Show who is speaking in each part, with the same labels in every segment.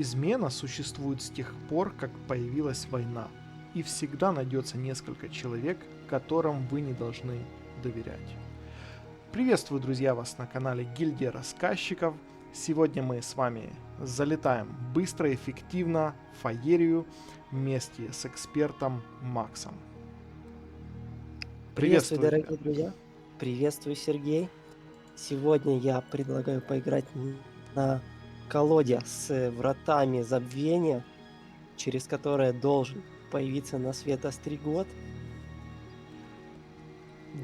Speaker 1: Измена существует с тех пор, как появилась война, и всегда найдется несколько человек, которым вы не должны доверять. Приветствую, друзья, вас на канале Гильдия Рассказчиков. Сегодня мы с вами залетаем быстро и эффективно в Фаерию вместе с экспертом Максом.
Speaker 2: Приветствую,
Speaker 1: Тебя.
Speaker 2: дорогие друзья. Приветствую, Сергей. Сегодня я предлагаю поиграть на колоде с вратами забвения, через которые должен появиться на свет Остригот.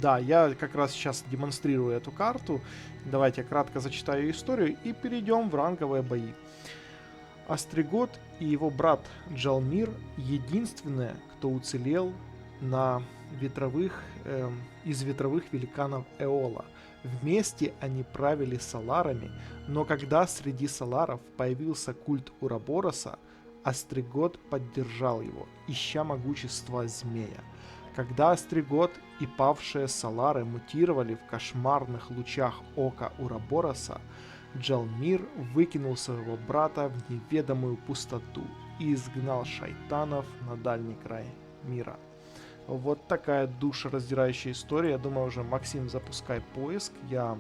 Speaker 1: Да, я как раз сейчас демонстрирую эту карту. Давайте я кратко зачитаю историю и перейдем в ранговые бои. Остригот и его брат Джалмир единственные, кто уцелел на из ветровых великанов Эола. Вместе они правили саларами, но когда среди саларов появился культ Урабороса, Остригот поддержал его, ища могущества змея. Когда Остригот и павшие салары мутировали в кошмарных лучах ока Урабороса, Джалмир выкинул своего брата в неведомую пустоту и изгнал шайтанов на дальний край мира. Вот такая душераздирающая история. Я думаю, уже, Максим, запускай поиск. Я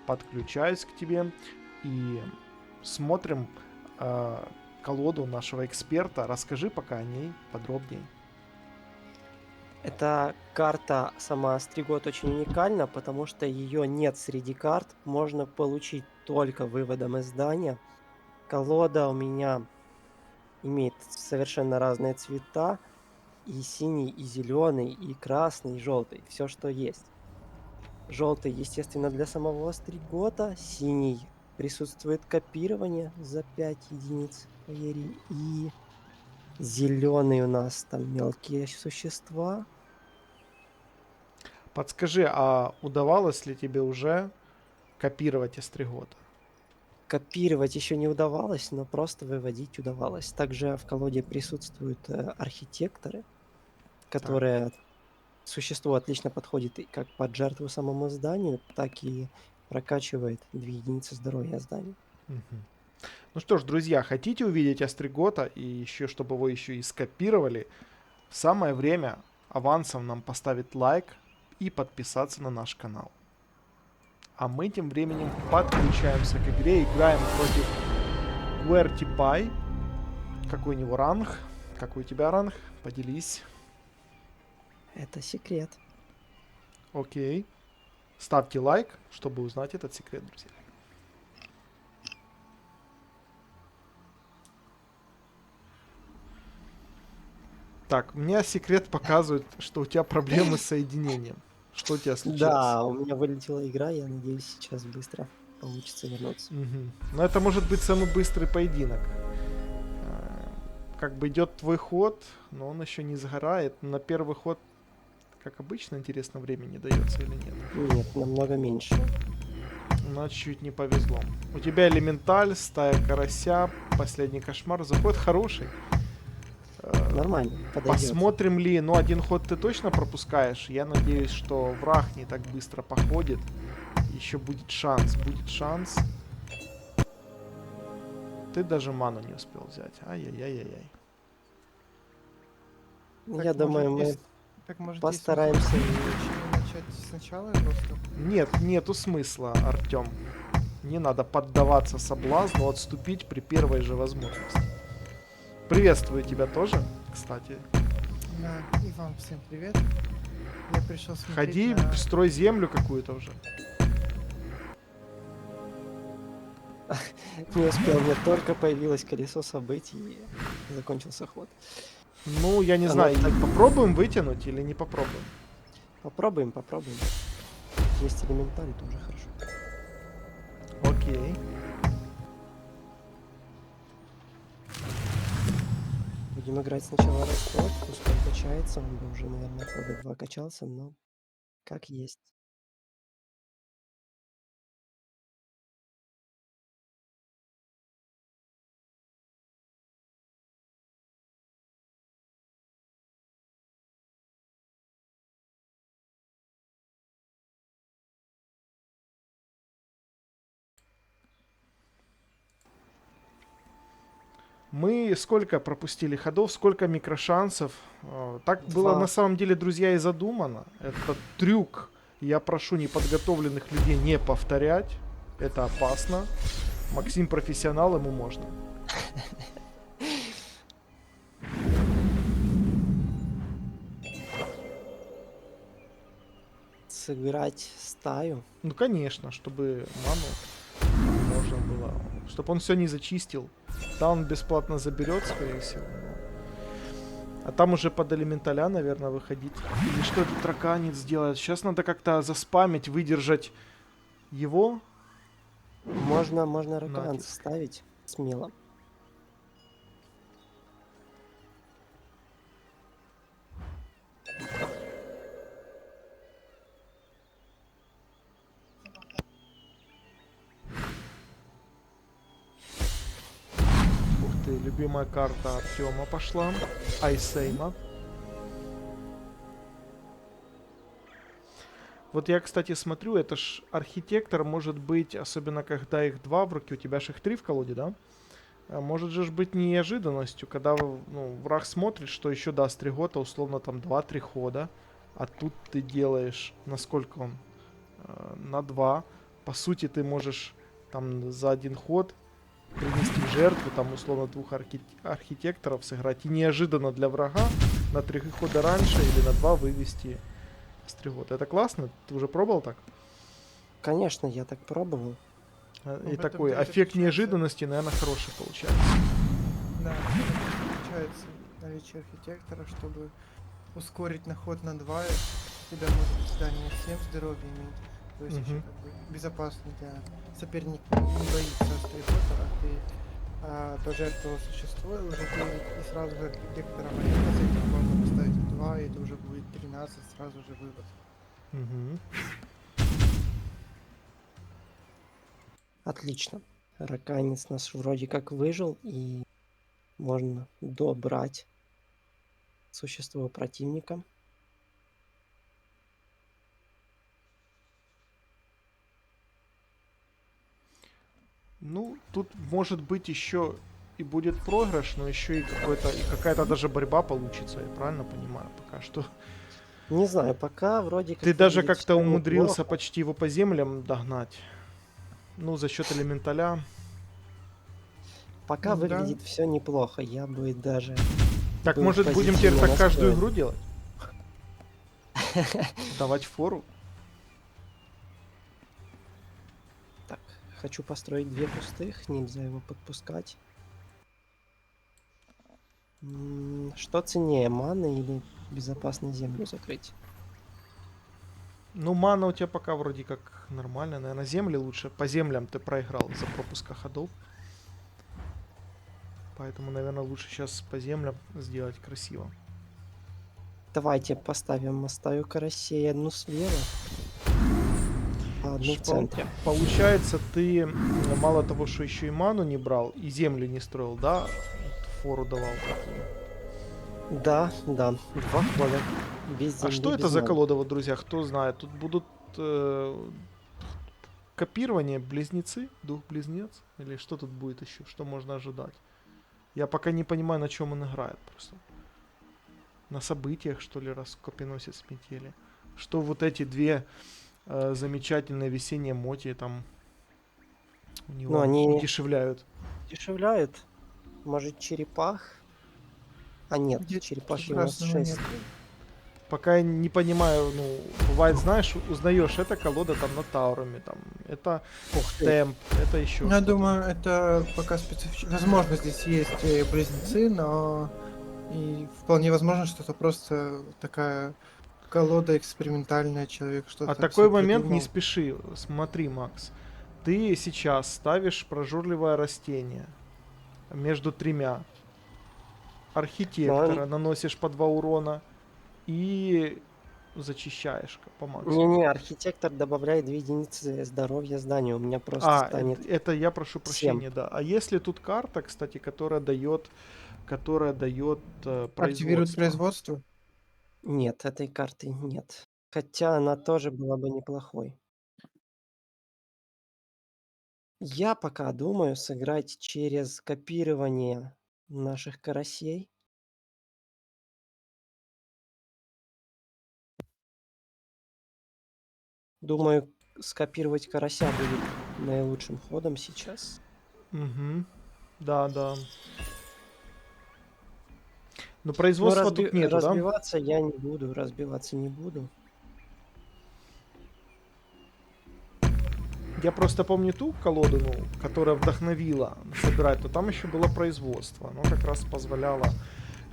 Speaker 1: подключаюсь к тебе и смотрим колоду нашего эксперта. Расскажи пока о ней подробнее.
Speaker 2: Эта карта сама Остригот очень уникальна, потому что ее нет среди карт. Можно получить только выводом из здания. Колода у меня имеет совершенно разные цвета. И синий, и зеленый, и красный, и желтый. Все, что есть. Желтый, естественно, для самого Остригота. Синий присутствует копирование за 5 единиц феерии. И зеленый у нас там мелкие существа.
Speaker 1: Подскажи, а удавалось ли тебе уже копировать Остригота?
Speaker 2: Копировать еще не удавалось, но просто выводить удавалось. Также в колоде присутствуют архитекторы,
Speaker 1: Так.
Speaker 2: которые существо отлично подходит и как под жертву самому зданию, так и прокачивает 2 единицы здоровья зданию.
Speaker 1: Мгм. Ну что ж, друзья, хотите увидеть Остригота и еще, чтобы его еще и скопировали, самое время авансом нам поставить лайк и подписаться на наш канал. А мы тем временем подключаемся к игре, играем против QWERTY. Какой у него ранг? Какой у тебя ранг? Поделись.
Speaker 2: Это секрет.
Speaker 1: Окей. Ставьте лайк, чтобы узнать этот секрет, друзья. Так, у меня секрет показывает, что у тебя проблемы с соединением. Что у тебя случилось?
Speaker 2: Да, у меня вылетела игра, я надеюсь, сейчас быстро получится вернуться.
Speaker 1: Мгм. Но это может быть самый быстрый поединок. Как бы идет твой ход, но он еще не сгорает. На первый ход, как обычно, интересно, времени дается или нет.
Speaker 2: Нет, намного меньше.
Speaker 1: Но чуть не повезло. У тебя элементаль, стая карася, последний кошмар. Заход хороший.
Speaker 2: Нормально, подойдет.
Speaker 1: Посмотрим ли, ну один ход ты точно пропускаешь. Я надеюсь, что враг не так быстро походит. Еще будет шанс, Ты даже ману не успел взять. Ай-яй-яй-яй-яй.
Speaker 2: Я думаю, мы
Speaker 3: может,
Speaker 2: постараемся.
Speaker 3: есть смысл начать сначала просто?
Speaker 1: Нет, нету смысла, Артем. Не надо поддаваться соблазну, отступить при первой же возможности. Приветствую тебя тоже, кстати.
Speaker 3: Да, и вам всем привет. Я пришел смотреть
Speaker 1: Ходи,
Speaker 3: на...
Speaker 1: строй землю какую-то уже.
Speaker 2: Не успел, мне только появилось колесо событий и закончился ход.
Speaker 1: Ну, я не знаю,
Speaker 2: так-
Speaker 1: попробуем вытянуть или не попробуем?
Speaker 2: Попробуем. Есть элементарь, это уже хорошо.
Speaker 1: Окей.
Speaker 2: Будем играть сначала расход, пускай качается, он бы уже, наверное, хода 2 качался, но как есть.
Speaker 1: Мы сколько пропустили ходов, сколько микрошансов. Так было на
Speaker 2: Два.
Speaker 1: самом деле, друзья, и задумано. Это трюк. Я прошу неподготовленных людей не повторять. Это опасно. Максим профессионал, ему можно.
Speaker 2: Сыграть стаю.
Speaker 1: Ну, конечно, чтобы ману можно было. Чтобы он все не зачистил. Да, он бесплатно заберет, скорее всего. А там уже под элементаля, наверное, выходить. Или что этот раканец делает? Сейчас надо как-то заспамить, выдержать его.
Speaker 2: Можно раканс
Speaker 1: Натиск.
Speaker 2: ставить смело.
Speaker 1: Ух ты, любимая карта Артема пошла. Айсейма. Вот я, кстати, смотрю, это ж архитектор может быть, особенно когда их два в руке, у тебя же их три в колоде, да? Может же ж быть неожиданностью, когда ну, враг смотрит, что еще до Астригота условно там 2-3 хода, а тут ты делаешь, насколько он? На 2. По сути, ты можешь там за один ход принести в жертву, там условно двух архитекторов сыграть. И неожиданно для врага на 3 хода раньше или на 2 вывести Астригот. Это классно? Ты уже пробовал так?
Speaker 2: Конечно, я так пробовал.
Speaker 1: И
Speaker 3: в этом-то
Speaker 1: такой
Speaker 3: и
Speaker 1: эффект
Speaker 3: заключается.
Speaker 1: неожиданности, наверное, хороший получается.
Speaker 3: Да, в этом заключается наличие архитектора, чтобы ускорить на ход на 2. Тебя может здание 7 здоровья иметь. То есть еще
Speaker 1: Мгм.
Speaker 3: как бы безопасно для соперник не боится стрейфота, а ты пожертвовал существо, и уже ты и сразу же архитектора арена, с этим можно поставить 2, и это уже будет 13, сразу же вывод.
Speaker 1: Мгм.
Speaker 2: Отлично. Раканец наш вроде как выжил, и можно добрать существо противника.
Speaker 1: Ну, тут может быть еще и будет проигрыш, но еще и какой-то и какая-то даже борьба получится, я правильно понимаю, пока что.
Speaker 2: Не знаю, пока вроде как
Speaker 1: Ты даже
Speaker 2: выглядит
Speaker 1: как-то
Speaker 2: всё
Speaker 1: умудрился
Speaker 2: неплохо.
Speaker 1: почти его по землям догнать. Ну, за счет элементаля.
Speaker 2: Пока
Speaker 3: Да,
Speaker 2: выглядит все неплохо. Я бы даже
Speaker 1: Так,
Speaker 2: был
Speaker 1: может, будем теперь
Speaker 2: позитивно
Speaker 1: так каждую
Speaker 2: настроен.
Speaker 1: игру делать? Давать фору?
Speaker 2: Так, хочу построить 2 пустых, нельзя его подпускать. Что ценнее, маны или безопасно землю закрыть?
Speaker 1: Ну, мана у тебя пока вроде как нормально. Наверное, земли лучше. По землям ты проиграл за пропуска ходов. Поэтому, наверное, лучше сейчас по землям сделать красиво.
Speaker 2: Давайте поставим мостаю карасей одну слева, а одну в центре.
Speaker 1: Получается, ты мало того, что еще и ману не брал, и землю не строил, да? Вот фору давал такую.
Speaker 2: Да, 2 хода. Без
Speaker 1: А
Speaker 2: земли,
Speaker 1: что это
Speaker 2: без
Speaker 1: за
Speaker 2: ман.
Speaker 1: колода, вот, друзья? Кто знает? Тут будут копирование близнецы, дух близнец? Или что тут будет еще? Что можно ожидать? Я пока не понимаю, на чем он играет просто. На событиях, что ли, раз копеносец метели? Что вот эти две замечательные весенние моти там у
Speaker 2: Ну,
Speaker 1: него
Speaker 2: они
Speaker 1: удешевляют?
Speaker 2: дешевляют. Может, черепах? А нет,
Speaker 3: где
Speaker 2: черепахи у нас
Speaker 3: красного
Speaker 2: 6.
Speaker 3: нет.
Speaker 1: Пока я не понимаю, ну, бывает, знаешь, узнаешь, это колода там на Тауруме, там, это
Speaker 2: Ух ты.
Speaker 1: темп, это еще
Speaker 3: Я
Speaker 1: что-то.
Speaker 3: думаю, это пока специфично. Возможно, здесь есть близнецы, но и вполне возможно, что это просто такая колода экспериментальная, человек
Speaker 1: А
Speaker 3: что-то
Speaker 1: такой
Speaker 3: себе
Speaker 1: момент не
Speaker 3: придумал.
Speaker 1: спеши. Смотри, Макс. Ты сейчас ставишь прожорливое растение между тремя. Архитектора
Speaker 2: Но
Speaker 1: наносишь по 2 урона и зачищаешь по максимуму.
Speaker 2: не-не, архитектор добавляет 2 единицы здоровья зданию. У меня просто
Speaker 1: А,
Speaker 2: станет
Speaker 1: это я прошу
Speaker 2: 7.
Speaker 1: прощения, да. А если тут карта, кстати, которая дает
Speaker 3: Активирует
Speaker 1: производство?
Speaker 3: производство.
Speaker 2: Нет, этой карты нет. Хотя она тоже была бы неплохой. Я пока думаю сыграть через копирование наших карасей. Думаю, скопировать карася будет наилучшим ходом сейчас.
Speaker 1: Угу. Да, да. Но
Speaker 2: Но
Speaker 1: производства тут нету, да?
Speaker 2: разбиваться я не буду, разбиваться не буду.
Speaker 1: Я просто помню ту колоду, ну, которая вдохновила собирать, то там еще было производство. Оно как раз позволяло.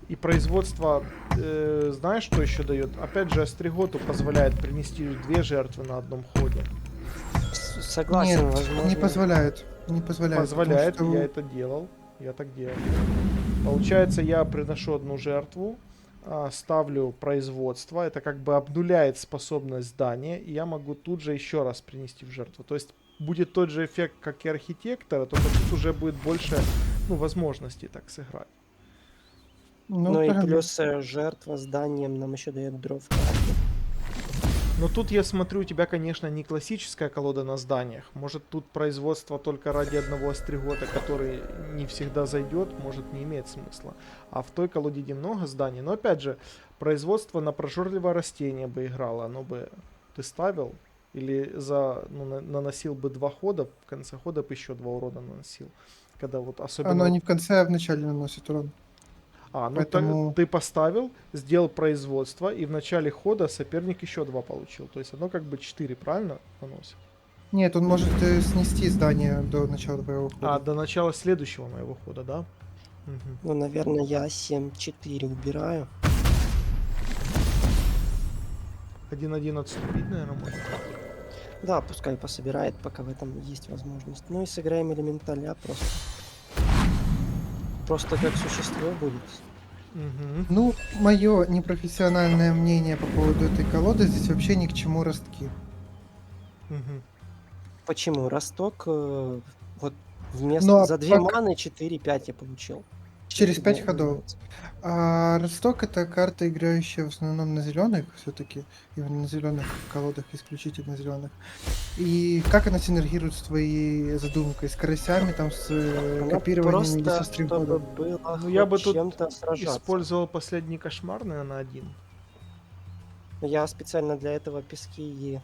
Speaker 1: И производство, знаешь, что еще дает? Опять же, Остриготу позволяет принести 2 жертвы на одном ходе.
Speaker 2: Согласен,
Speaker 3: Нет,
Speaker 2: возможно.
Speaker 3: не позволяет. Не позволяет. потому
Speaker 1: Позволяет,
Speaker 3: что
Speaker 1: я это делал. Я так делал. Получается, я приношу одну жертву, ставлю производство, это как бы обнуляет способность здания, и я могу тут же еще раз принести в жертву. То есть будет тот же эффект, как и архитектора, только тут уже будет больше, ну, возможностей так сыграть.
Speaker 2: Ну и
Speaker 3: скажем,
Speaker 2: плюс жертва зданием нам еще дает дров в карте.
Speaker 1: Но тут я смотрю, у тебя, конечно, не классическая колода на зданиях. Может, тут производство только ради одного остригота, который не всегда зайдет, может, не имеет смысла. А в той колоде, где много зданий. Но опять же, производство на прожорливое растение бы играло. Оно бы ты ставил или наносил бы 2 хода, в конце хода бы еще 2 урона наносил. Когда вот особенно...
Speaker 3: Оно не в конце, а в начале наносит урон.
Speaker 1: Ну
Speaker 3: Поэтому-
Speaker 1: ты поставил, сделал производство, и в начале хода соперник еще 2 получил. То есть оно как бы 4, правильно, наносит?
Speaker 3: Нет, он может снести здание до начала твоего хода.
Speaker 1: До начала следующего моего хода, да? Мгм.
Speaker 2: Ну, наверное, я 7-4 убираю.
Speaker 1: 1-1 отступить, наверное, можно.
Speaker 2: Да, пускай пособирает, пока в этом есть возможность. Ну и сыграем элементаля просто. Просто как существо будет.
Speaker 1: Мгм.
Speaker 3: Ну, мое непрофессиональное мнение по поводу этой колоды, здесь вообще ни к чему ростки.
Speaker 1: Мгм.
Speaker 2: Почему? Росток вот вместо
Speaker 3: Ну, а
Speaker 2: за 2
Speaker 3: пока-
Speaker 2: маны 4-5 я получил.
Speaker 3: Через
Speaker 2: Мне
Speaker 3: 5 ходов.
Speaker 2: нравится.
Speaker 3: А Росток это карта, играющая в основном на зеленых, все-таки, именно на зеленых колодах, исключительно зеленых. И как она синергирует с твоей задумкой, с карасями, там, с
Speaker 2: Она
Speaker 3: копированием или со
Speaker 2: просто, чтобы
Speaker 3: стримкодом?
Speaker 2: было
Speaker 1: Ну, я бы
Speaker 2: хоть
Speaker 1: тут
Speaker 2: чем-то сражаться.
Speaker 1: Использовал последний кошмар, наверное, на 1.
Speaker 2: Я специально для этого пески и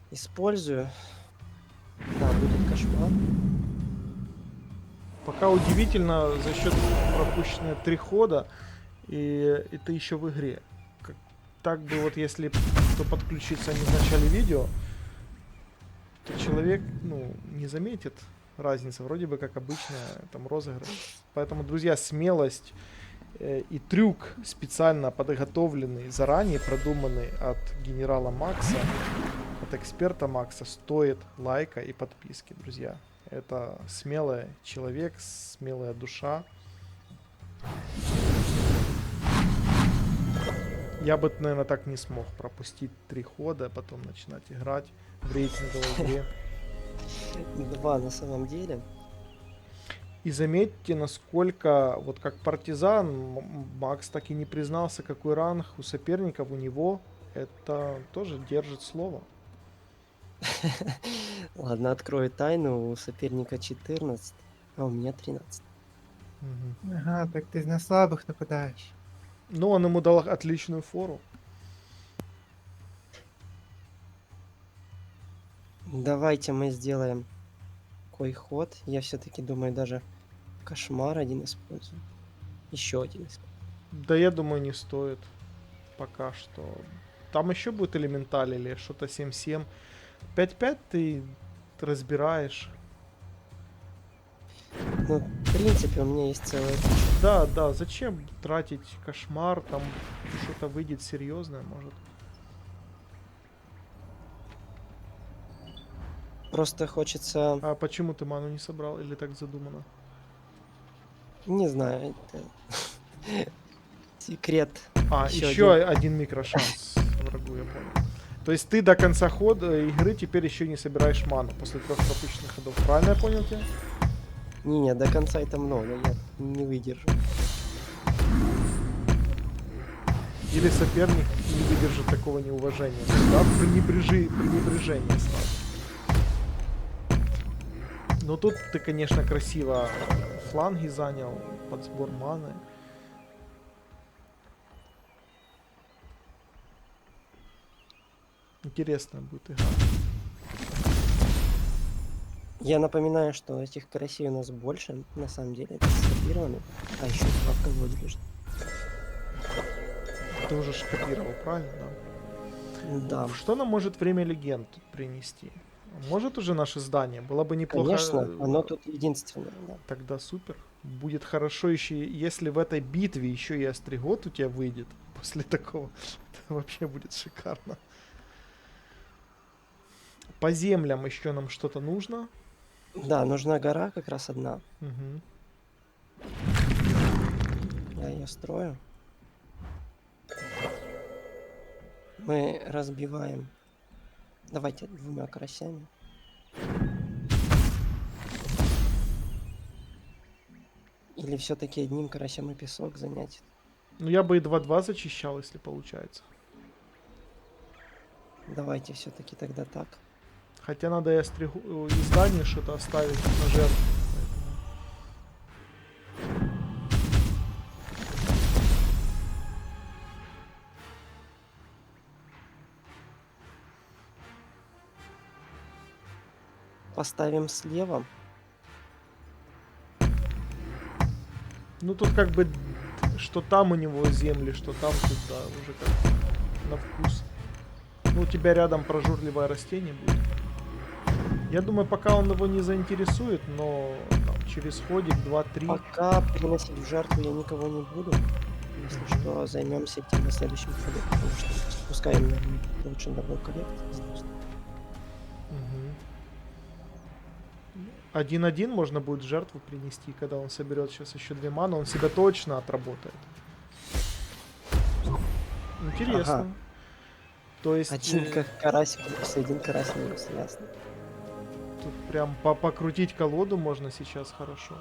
Speaker 2: использую. Да, будет кошмар.
Speaker 1: Пока удивительно, за счет пропущенных 3 хода, и ты еще в игре. Так бы вот, если кто подключится не в начале видео, то человек, ну, не заметит разницы. Вроде бы как обычная там розыгрыш. Поэтому, друзья, смелость и трюк специально подготовленный, заранее продуманный от генерала Макса, от эксперта Макса, стоит лайка и подписки, друзья. Это смелый человек, смелая душа. Я бы, наверное, так не смог пропустить 3 хода, потом начинать играть в рейтинговой игре.
Speaker 2: 2 на самом деле.
Speaker 1: И заметьте, насколько, вот как партизан, Макс так и не признался, какой ранг у соперников, у него. Это тоже держит слово.
Speaker 2: Ладно, открою тайну. У соперника 14, а у меня 13.
Speaker 1: Мгм.
Speaker 3: Ага, так ты на слабых нападаешь.
Speaker 1: Ну, он ему дал отличную фору.
Speaker 2: Давайте мы сделаем такой ход. Я все-таки думаю, даже кошмар один использую. Еще один использую.
Speaker 1: Да я думаю, не стоит. Пока что. Там еще будет элементаль или что-то 7-7. 5-5 ты разбираешь.
Speaker 2: Ну, в принципе, у меня есть целая куча.
Speaker 1: Да, да, зачем тратить кошмар, там что-то выйдет серьезное, может.
Speaker 2: Просто хочется,
Speaker 1: А почему ты ману не собрал или так задумано?
Speaker 2: не знаю, это секрет.
Speaker 1: Еще
Speaker 2: Ещё
Speaker 1: один микрошанс врагу, я понял. То есть ты до конца хода игры теперь еще не собираешь ману после 3 пропущенных ходов. Правильно я понял тебя?
Speaker 2: Не, до конца это много, я не выдержу.
Speaker 1: Или соперник не выдержит такого неуважения. Да, пренебрежение сразу. Ну тут ты, конечно, красиво фланги занял под сбор маны. Интересная будет игра.
Speaker 2: Я напоминаю, что этих карасей у нас больше, на самом деле, это скопировано. А еще два в колоде лежит.
Speaker 1: Ты уже шкопировал, правильно? Да?
Speaker 2: Да,
Speaker 1: Что нам может время легенд тут принести? Может уже наше здание? Было бы неплохо.
Speaker 2: конечно, оно тут единственное, да.
Speaker 1: Тогда супер. Будет хорошо еще, если в этой битве еще и Остригот у тебя выйдет. После такого это вообще будет шикарно. По землям еще нам что-то нужно.
Speaker 2: Да, нужна гора как раз одна.
Speaker 1: Мгм.
Speaker 2: Я ее строю. Мы разбиваем. Давайте двумя карасями. Или все-таки одним карасем и песок занять.
Speaker 1: Ну я бы и 2-2 зачищал, если получается.
Speaker 2: Давайте все-таки тогда так.
Speaker 1: Хотя надо и, и здание что-то оставить на жертву. Поэтому...
Speaker 2: Поставим слева.
Speaker 1: Ну тут как бы, что там у него земли, что там тут, да, уже как на вкус. Ну у тебя рядом прожорливое растение будет. Я думаю, пока он его не заинтересует, но там, через ходик 2-3.
Speaker 2: Пока приносить в жертву я никого не буду. Если что, займемся этим на следующем ходе, потому что пускай мне лучше дабл коллект.
Speaker 1: 1-1 можно будет в жертву принести, когда он соберет сейчас еще 2 маны, он себя точно отработает. Интересно.
Speaker 2: Ага.
Speaker 1: То есть
Speaker 2: Один как карась плюс, один карась минус, ясно.
Speaker 1: тут прям покрутить колоду можно сейчас хорошо.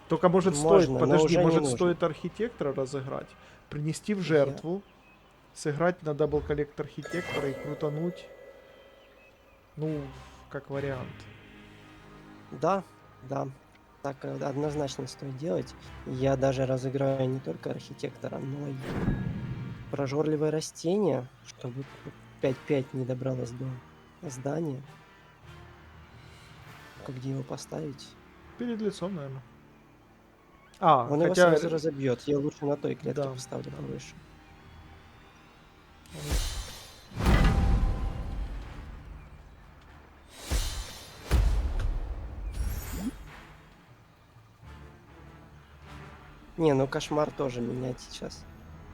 Speaker 1: Только может стоит,
Speaker 2: Можно, но
Speaker 1: подожди,
Speaker 2: уже не
Speaker 1: может
Speaker 2: нужно.
Speaker 1: стоит архитектора разыграть, принести в жертву, сыграть на дабл коллект архитектора и крутануть. Ну, как вариант.
Speaker 2: Да, да. Так однозначно стоит делать. Я даже разыграю не только архитектора, но и прожорливое растение, чтобы 5-5 не добралось до здания. Где его поставить?
Speaker 1: Перед лицом, наверное. А,
Speaker 2: Он его
Speaker 1: хотя...
Speaker 2: сразу разобьет. Я лучше на той клетке
Speaker 1: Да,
Speaker 2: поставлю
Speaker 1: да.
Speaker 2: повыше. Не, ну кошмар тоже менять сейчас.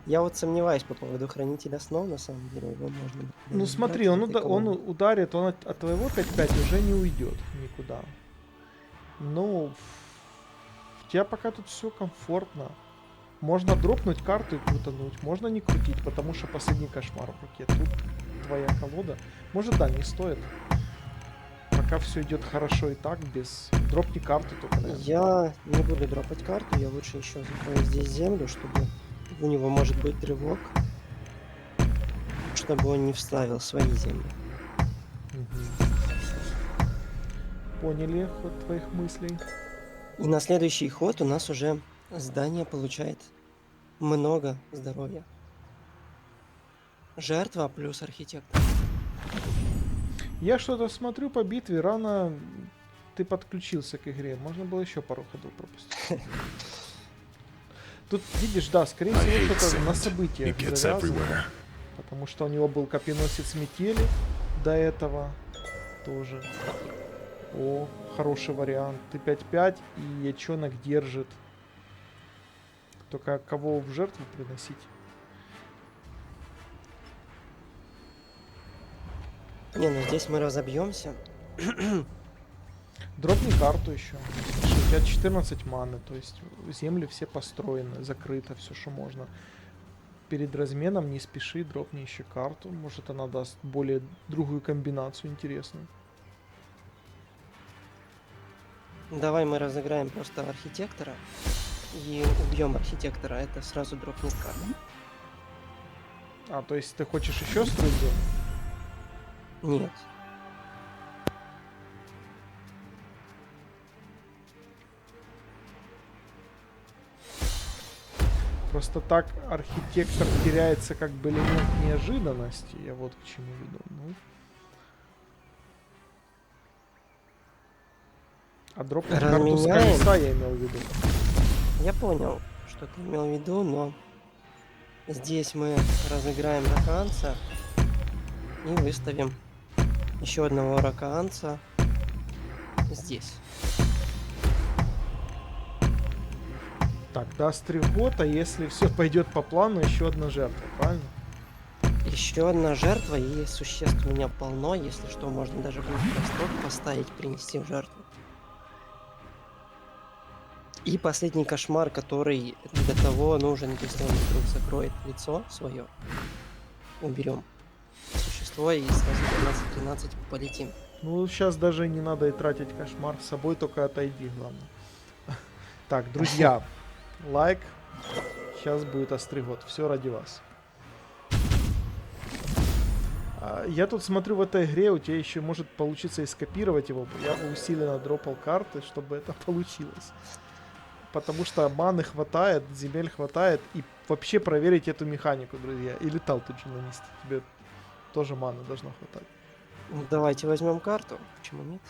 Speaker 2: Я вот сомневаюсь по поводу хранителя снов, на самом деле, его можно...
Speaker 1: Ну
Speaker 2: даже
Speaker 1: смотри,
Speaker 2: брать
Speaker 1: он,
Speaker 2: в этой
Speaker 1: он
Speaker 2: колонии.
Speaker 1: ударит, он от твоего 5-5 уже не уйдет никуда. Ну, у тебя пока тут все комфортно. Можно дропнуть карту и крутануть, можно не крутить, потому что последний кошмар в руке. Тут твоя колода. Может, да, не стоит. Пока все идет хорошо и так, без... Дропни карту только, наверное.
Speaker 2: Я не буду дропать карту, я лучше еще закрою здесь землю, чтобы у него может быть рывок, чтобы он не вставил свои земли.
Speaker 1: Мгм. Поняли ход твоих мыслей.
Speaker 2: И на следующий ход у нас уже здание получает много здоровья. Жертва плюс архитектор.
Speaker 1: Я что-то смотрю по битве, рано ты подключился к игре. Можно было еще пару ходов пропустить. Тут, видишь, да, скорее всего, что-то на событиях завязано. Потому что у него был копьеносец метели до этого тоже. О, хороший вариант. Ты 5-5, и ячонок держит. Только кого в жертву приносить?
Speaker 2: Не, ну здесь мы разобьемся.
Speaker 1: Дропни карту еще. У тебя 14 маны, то есть земли все построены, закрыто, все, что можно. Перед разменом не спеши, дропни еще карту. Может, она даст более другую комбинацию интересную.
Speaker 2: Давай мы разыграем просто архитектора и убьем архитектора. Это сразу дропнет карту.
Speaker 1: А, то есть ты хочешь еще строить дом?
Speaker 2: Нет.
Speaker 1: Просто так архитектор теряется как бы элемент неожиданности. Я вот к чему веду. Ну. А дропнуть карту с
Speaker 2: Разменяем.
Speaker 1: колеса я имел в виду.
Speaker 2: Я понял, что ты имел в виду, но здесь мы разыграем раканца и выставим еще одного раканца здесь.
Speaker 1: Так, до Астригота, если все пойдет по плану, еще одна жертва, правильно?
Speaker 2: Еще одна жертва, и существ у меня полно, если что, можно даже будет просток поставить, принести в жертву. И последний кошмар, который для того нужен, если он вдруг закроет лицо свое. Уберем существо и сразу 12-13 полетим.
Speaker 1: Ну, сейчас даже не надо и тратить кошмар. С собой только отойди, главное. Так, друзья, лайк. Сейчас будет Остригот. Все ради вас. Я тут смотрю в этой игре, у тебя еще может получиться и скопировать его. Я бы усиленно дропал карты, чтобы это получилось. Потому что маны хватает, земель хватает. И вообще проверить эту механику, друзья. И летал тут же нанести. Тебе тоже маны должно хватать.
Speaker 2: Давайте возьмем карту. Почему нет?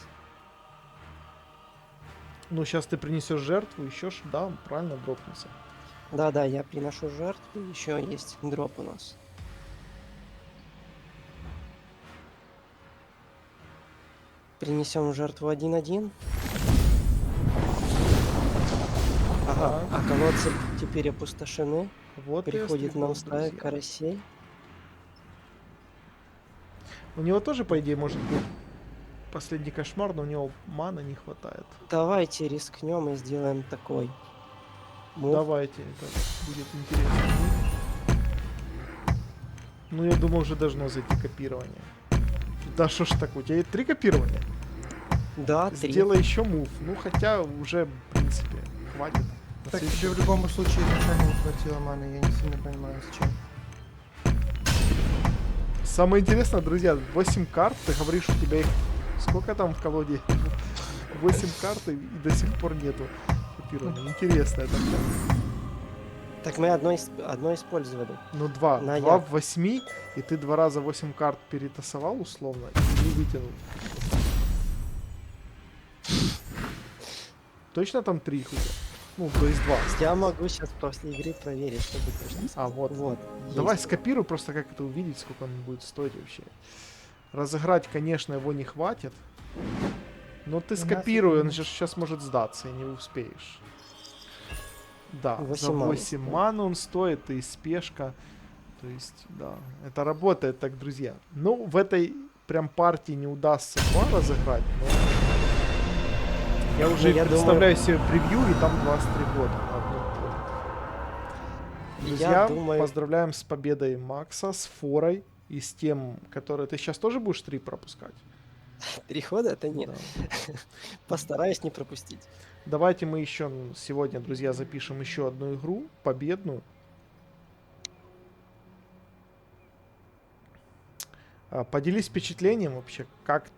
Speaker 1: Ну, сейчас ты принесешь жертву, еще да, правильно дропнется.
Speaker 2: Да-да, я приношу жертву, еще есть дроп у нас. Принесем жертву 1-1. Ага,
Speaker 1: Так.
Speaker 2: а колодцы теперь опустошены.
Speaker 1: Вот и
Speaker 2: Переходит на
Speaker 1: Остригот,
Speaker 2: устав
Speaker 1: друзья.
Speaker 2: карасей.
Speaker 1: У него тоже, по идее, может быть последний кошмар, но у него маны не хватает.
Speaker 2: Давайте рискнем и сделаем такой. Мув.
Speaker 1: Давайте, это будет интересно. Ну, я думал, уже должно зайти копирование. Да что ж так, у тебя 3 копирования?
Speaker 2: Да, 3.
Speaker 1: Сделай еще мув. Ну, хотя уже, в принципе, хватит. На
Speaker 3: Так
Speaker 1: следующий-
Speaker 3: тебе в любом случае изначально не хватило маны, я не сильно понимаю, зачем.
Speaker 1: Самое интересное, друзья, 8 карт, ты говоришь, у тебя их... Сколько там в колоде? 8 карт и до сих пор нету копирования. Интересно это прям.
Speaker 2: Так мы одно использовали.
Speaker 1: Ну, 2.
Speaker 2: На
Speaker 1: 2
Speaker 2: як.
Speaker 1: в 8, и ты 2 раза 8 карт перетасовал условно и не вытянул. Точно там 3 их у тебя? Ну, то есть 2.
Speaker 2: Я могу сейчас после игры проверить, чтобы точно сказать.
Speaker 1: вот.
Speaker 2: Вот.
Speaker 1: Давай
Speaker 2: есть.
Speaker 1: скопируй просто, как это увидеть, сколько он будет стоить вообще. Разыграть, конечно, его не хватит. Но ты
Speaker 3: У нас
Speaker 1: скопируй, он
Speaker 3: это-
Speaker 1: же сейчас может сдаться, и не успеешь. Да,
Speaker 2: 8
Speaker 1: за
Speaker 2: ман
Speaker 1: 8
Speaker 2: стоит.
Speaker 1: ман он стоит, и спешка. То есть, да, это работает так, друзья. Ну, в этой прям партии не удастся 2 разыграть, но... Я уже
Speaker 2: я
Speaker 1: представляю себе превью, и там 2 Остригота на одном поле. Друзья,
Speaker 2: Я думаю,
Speaker 1: поздравляем с победой Макса, с форой и с тем, который... Ты сейчас тоже будешь 3 пропускать?
Speaker 2: 3 хода это нет.
Speaker 1: Да.
Speaker 2: Постараюсь не пропустить.
Speaker 1: Давайте мы еще сегодня, друзья, запишем еще одну игру, победную. Поделись впечатлением вообще, как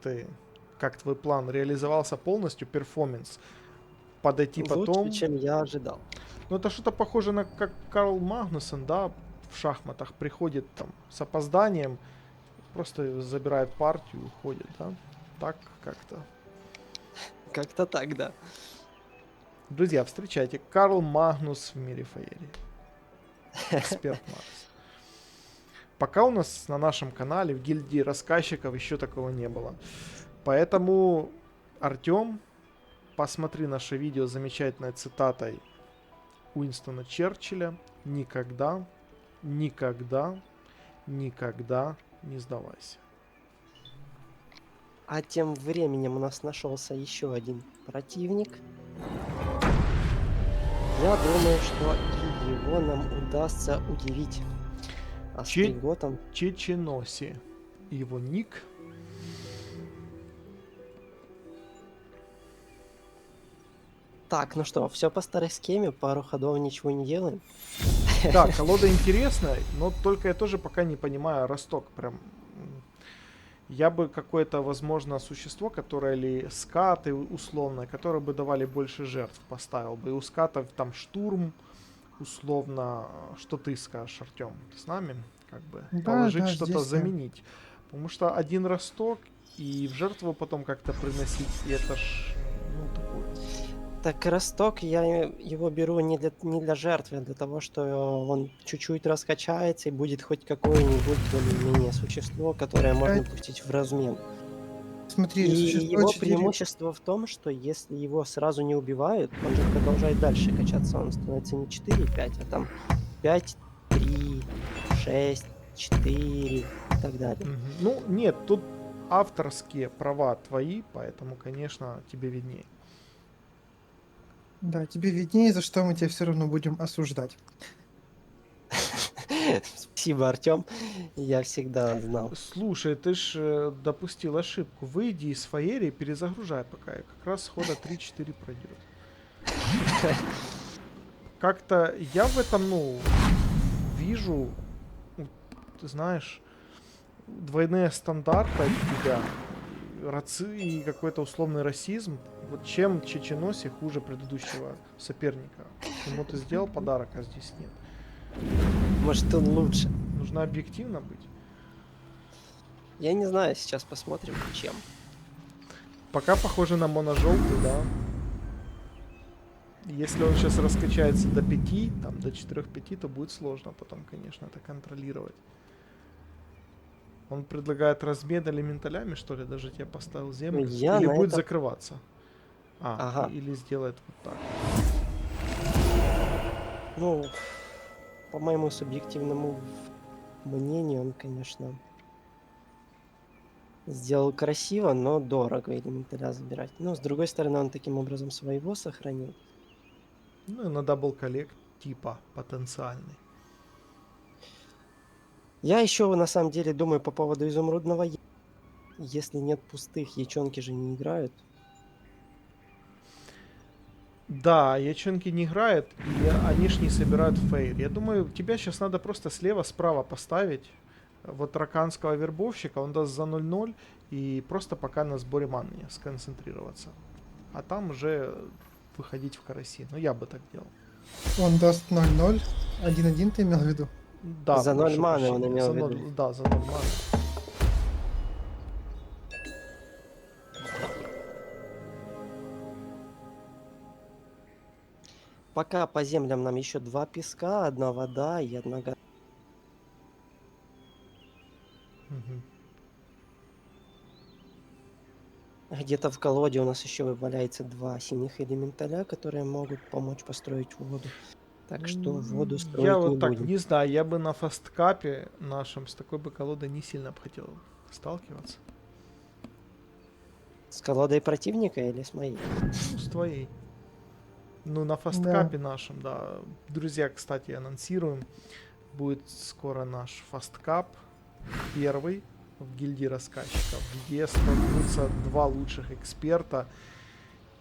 Speaker 1: твой план реализовался полностью, перформанс. Подойти потом.
Speaker 2: Лучше, чем я ожидал.
Speaker 1: Ну, это что-то похоже на как Карл Магнусон, да, в шахматах приходит там с опозданием, просто забирает партию и уходит, да? Так как-то.
Speaker 2: Как-то так, да.
Speaker 1: Друзья, встречайте, Карл Магнус в мире феерии. Эксперт Макс. Пока у нас на нашем канале в гильдии рассказчиков еще такого не было. Поэтому, Артем, посмотри наше видео с замечательной цитатой Уинстона Черчилля. Никогда, никогда, никогда не сдавайся.
Speaker 2: А тем временем у нас нашелся еще один противник. Я думаю, что и его нам удастся удивить. Остриготом.
Speaker 1: Чеченоси. Его ник.
Speaker 2: Так, ну что, все по старой схеме, пару ходов ничего не делаем.
Speaker 1: Да, колода интересная, но только я тоже пока не понимаю росток прям. Я бы какое-то, возможно, существо, которое или скаты условно, которые бы давали больше жертв, поставил бы. И у скатов там штурм, условно, что ты скажешь, Артем? Ты с нами? Как бы
Speaker 3: Да,
Speaker 1: положить
Speaker 3: да,
Speaker 1: что-то,
Speaker 3: здесь я.
Speaker 1: заменить. Потому что один росток и в жертву потом как-то приносить, и это ж, ну, такое.
Speaker 2: Так росток я его беру не для жертвы, а для того, что он чуть-чуть раскачается и будет хоть какое-нибудь более-менее существо, которое можно
Speaker 3: Опять,
Speaker 2: пустить в размен.
Speaker 3: смотри,
Speaker 2: И
Speaker 3: существо
Speaker 2: его
Speaker 3: 4.
Speaker 2: преимущество в том, что если его сразу не убивают, он же продолжает дальше качаться. Он становится не 4-5, а там 5-3, 6-4 и так далее.
Speaker 1: Мгм. Ну, нет, тут авторские права твои, поэтому, конечно, тебе виднее.
Speaker 3: Да, тебе виднее, за что мы тебя все равно будем осуждать.
Speaker 2: Спасибо, Артем. Я всегда знал.
Speaker 1: Слушай, ты ж допустил ошибку. Выйди из фаерии, перезагружай пока. И как раз хода 3-4 пройдет. Как-то я в этом, ну, вижу, ты знаешь, двойные стандарты от тебя. И какой-то условный расизм. Вот чем Чеченоси хуже предыдущего соперника? Ему ты сделал подарок, а здесь нет.
Speaker 2: Может, он лучше.
Speaker 1: Нужно объективно быть.
Speaker 2: Я не знаю, сейчас посмотрим, чем.
Speaker 1: Пока похоже на моножелтый, да. Если он сейчас раскачается до 5, там до 4-5, то будет сложно потом, конечно, это контролировать. Он предлагает размен элементалями, что ли, даже тебе поставил землю.
Speaker 2: Я
Speaker 1: Или
Speaker 2: на
Speaker 1: будет
Speaker 2: это-
Speaker 1: закрываться.
Speaker 2: Ага.
Speaker 1: Или сделает вот так.
Speaker 2: Ну, по моему субъективному мнению, он, конечно, сделал красиво, но дорого элементаля забирать. Но, с другой стороны, он таким образом своего сохранил.
Speaker 1: Ну и на дабл коллект типа потенциальный.
Speaker 2: Я еще, на самом деле, думаю по поводу изумрудного. Если нет пустых, ячонки же не играют.
Speaker 1: Да, ячонки не играют, и они ж не собирают фейр. Я думаю, тебя сейчас надо просто слева-справа поставить. Вот раканского вербовщика, он даст за 0-0, и просто пока на сборе маны сконцентрироваться. А там уже выходить в караси. Ну, я бы так делал.
Speaker 3: Он даст 0-0. 1-1 ты имел в виду?
Speaker 1: Да,
Speaker 2: За 0
Speaker 1: прошу
Speaker 2: маны он
Speaker 1: прощения,
Speaker 2: имел
Speaker 1: за
Speaker 2: в
Speaker 1: 0,
Speaker 2: виду.
Speaker 1: да, за 0 маны.
Speaker 2: Пока по землям нам еще 2 песка, 1 вода и 1 гора.
Speaker 1: Мгм.
Speaker 2: Где-то в колоде у нас еще валяется 2 синих элементаля, которые могут помочь построить воду. Так что воду
Speaker 1: Я
Speaker 2: строить не
Speaker 1: вот так
Speaker 2: будем.
Speaker 1: не знаю, я бы на фасткапе нашем с такой бы колодой не сильно бы хотел сталкиваться.
Speaker 2: С колодой противника или с моей?
Speaker 1: Ну, с твоей. Ну, на фасткапе нашем, да. Друзья, кстати, анонсируем. Будет скоро наш фасткап. Первый в гильдии рассказчиков, где столкнутся 2 лучших эксперта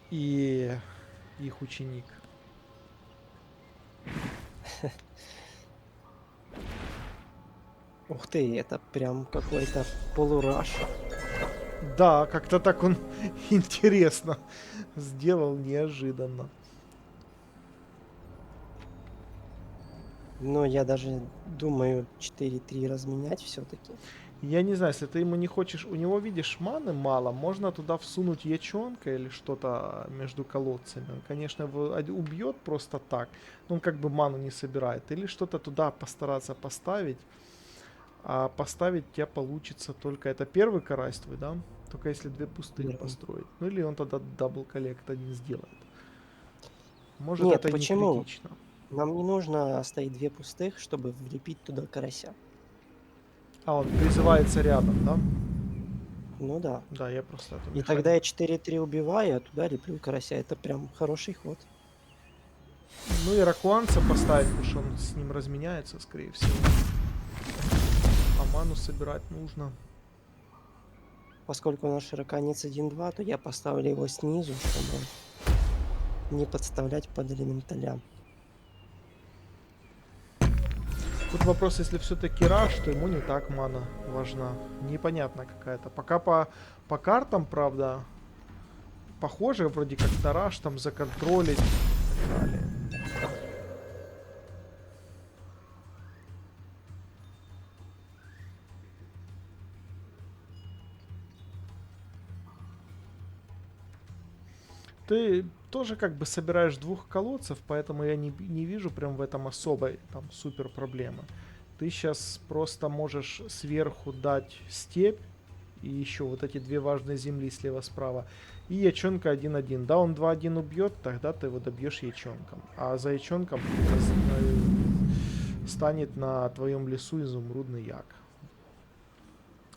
Speaker 1: и их ученик.
Speaker 2: Ух ты, это прям какой-то полураш.
Speaker 1: Да, как-то так он интересно сделал, неожиданно.
Speaker 2: Но я даже думаю 4-3 разменять все-таки.
Speaker 1: Я не знаю, если ты ему не хочешь... У него, видишь, маны мало. Можно туда всунуть ячонка или что-то между колодцами. Он, конечно, его убьет просто так. Но он как бы ману не собирает. Или что-то туда постараться поставить. А поставить у тебя получится только... Это первый карась твой, да? Только если 2 пустых
Speaker 2: Первый.
Speaker 1: построить. Ну или он тогда дабл коллект один сделает. Может,
Speaker 2: Нет,
Speaker 1: это
Speaker 2: почему?
Speaker 1: не критично.
Speaker 2: Нам не нужно оставить 2 пустых, чтобы влепить туда карася.
Speaker 1: А, он призывается рядом, да?
Speaker 2: Ну да.
Speaker 1: Да, я просто... эту
Speaker 2: И
Speaker 1: механику-
Speaker 2: тогда я 4-3 убиваю, а туда леплю карася. Это прям хороший ход.
Speaker 1: Ну и ракуанца поставить, потому что он с ним разменяется, скорее всего. А ману собирать нужно.
Speaker 2: Поскольку у нас широконец 1-2, то я поставлю его снизу, чтобы не подставлять под элементаля.
Speaker 1: Тут вопрос, если все-таки раш, то ему не так мана важна. Непонятно какая-то. Пока по картам, правда, похоже вроде как на раш, там законтролить и так далее. ты тоже как бы собираешь двух колодцев, поэтому я не вижу прям в этом особой там супер проблемы. Ты сейчас просто можешь сверху дать степь и еще вот эти две важные земли слева-справа. И ячонка 1-1. Да, он 2-1 убьет, тогда ты его добьешь ячонком. А за ячонком станет на твоем лесу изумрудный як.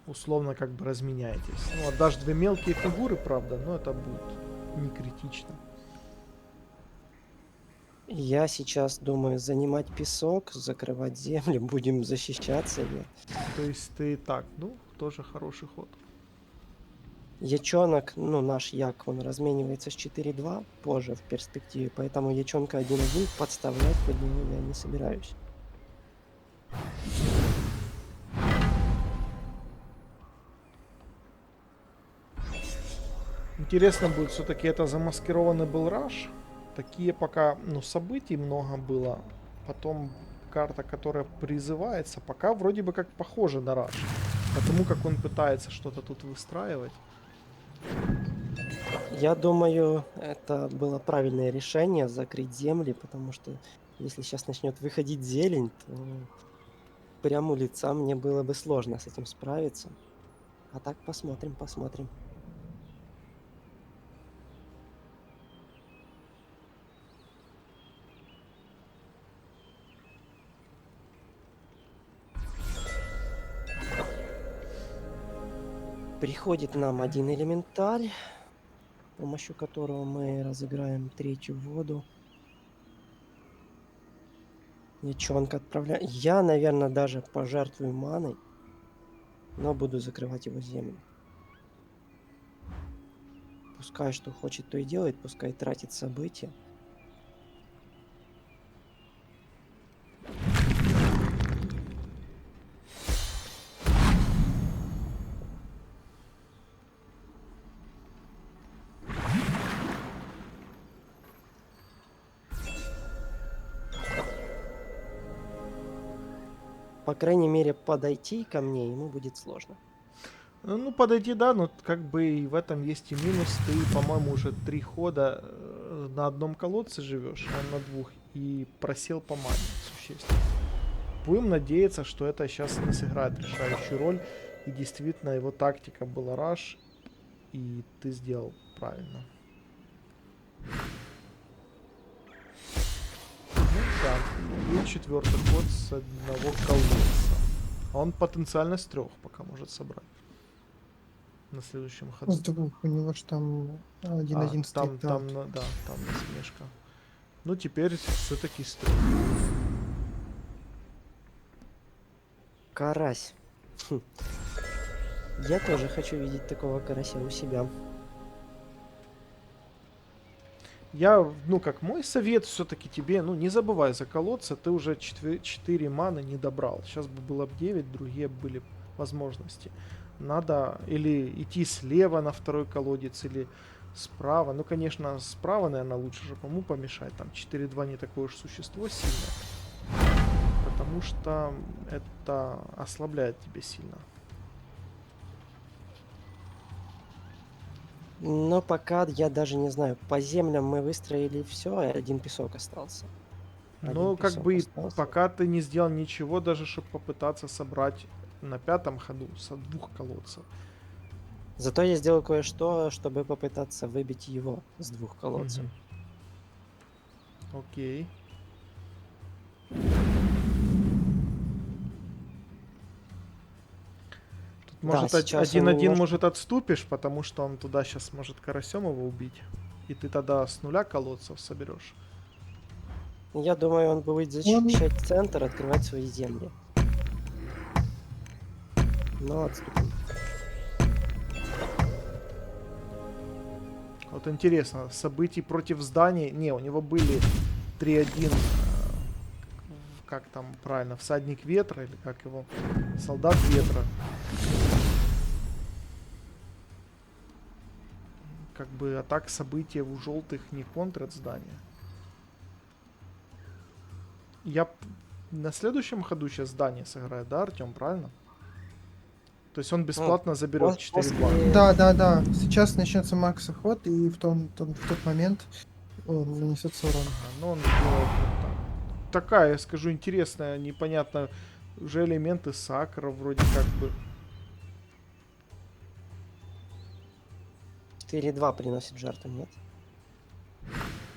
Speaker 1: Условно как бы разменяетесь. Ну, отдашь две мелкие фигуры, правда, но это будет не критично.
Speaker 2: Я сейчас думаю занимать песок, закрывать землю, будем защищаться.
Speaker 1: То есть ты так, ну, тоже хороший ход.
Speaker 2: Ячонок, ну наш як, он разменивается с 4-2 позже в перспективе, поэтому ячонка 1-1 подставлять под него я не собираюсь.
Speaker 1: Интересно будет, все-таки это замаскированный был раш. Такие пока, ну, событий много было. Потом карта, которая призывается, пока вроде бы как похожа на раш. Потому как он пытается что-то тут выстраивать.
Speaker 2: Я думаю, это было правильное решение закрыть земли, потому что если сейчас начнет выходить зелень, то прямо у лица мне было бы сложно с этим справиться. А так посмотрим, посмотрим. Приходит нам один элементаль, с помощью которого мы разыграем третью воду. Ячонка отправляю. Я, наверное, даже пожертвую маной, но буду закрывать его землю. Пускай что хочет, то и делает, пускай тратит события. По крайней мере, подойти ко мне ему будет сложно.
Speaker 1: Ну, подойти, да, но как бы и в этом есть и минус. Ты, по-моему, уже 3 хода на одном колодце живешь, а на 2. И просел по мане существенно. Будем надеяться, что это сейчас не сыграет решающую роль. И действительно, его тактика была раш. И ты сделал правильно. Ну да, и 4-й ход с одного колодца. А он потенциально с 3 пока может собрать. На следующем ходу.
Speaker 3: С двух, у него ж там 1-1
Speaker 1: там,
Speaker 3: стоит. Так.
Speaker 1: да, там насмешка. Ну, теперь все-таки с 3.
Speaker 2: Карась. Хм. Я тоже хочу видеть такого карася у себя.
Speaker 1: Я, ну, как мой совет все-таки тебе, ну, не забывай за колодца, ты уже 4 маны не добрал. Сейчас бы было бы 9, другие были возможности. Надо или идти слева на второй колодец, или справа. Ну, конечно, справа, наверное, лучше же кому помешать. Там 4-2 не такое уж существо сильное. Потому что это ослабляет тебя сильно.
Speaker 2: Но пока я даже не знаю, по землям мы выстроили все, и один песок остался.
Speaker 1: Ну,
Speaker 2: Один
Speaker 1: как
Speaker 2: песок
Speaker 1: бы,
Speaker 2: остался.
Speaker 1: пока ты не сделал ничего, даже чтобы попытаться собрать на 5-м ходу со 2 колодцев.
Speaker 2: Зато я сделал кое-что, чтобы попытаться выбить его с 2 колодцев.
Speaker 1: Окей. Тут,
Speaker 2: Да,
Speaker 1: может,
Speaker 2: сейчас
Speaker 1: 1-1
Speaker 2: он немножко-
Speaker 1: может отступишь, потому что он туда сейчас может карасем его убить. И ты тогда с 0 колодцев соберешь.
Speaker 2: Я думаю, он будет защищать центр, открывать свои земли. Но отступим.
Speaker 1: Вот интересно, событий против зданий... Не, у него были 3-1... Как там правильно? Всадник ветра или как его? Солдат ветра. Как бы, а так события у желтых не контрят здания. Я на следующем ходу сейчас здание сыграю, да, Артем, правильно? То есть он бесплатно заберет 4-2.
Speaker 2: После-
Speaker 3: Да. Сейчас начнется макс ход, и в тот момент он нанесется урон.
Speaker 1: Ага, ну он делает вот так. Такая, я скажу, интересная, непонятно. Уже элементы сакра вроде как бы.
Speaker 2: 4-2 приносит жертву, нет?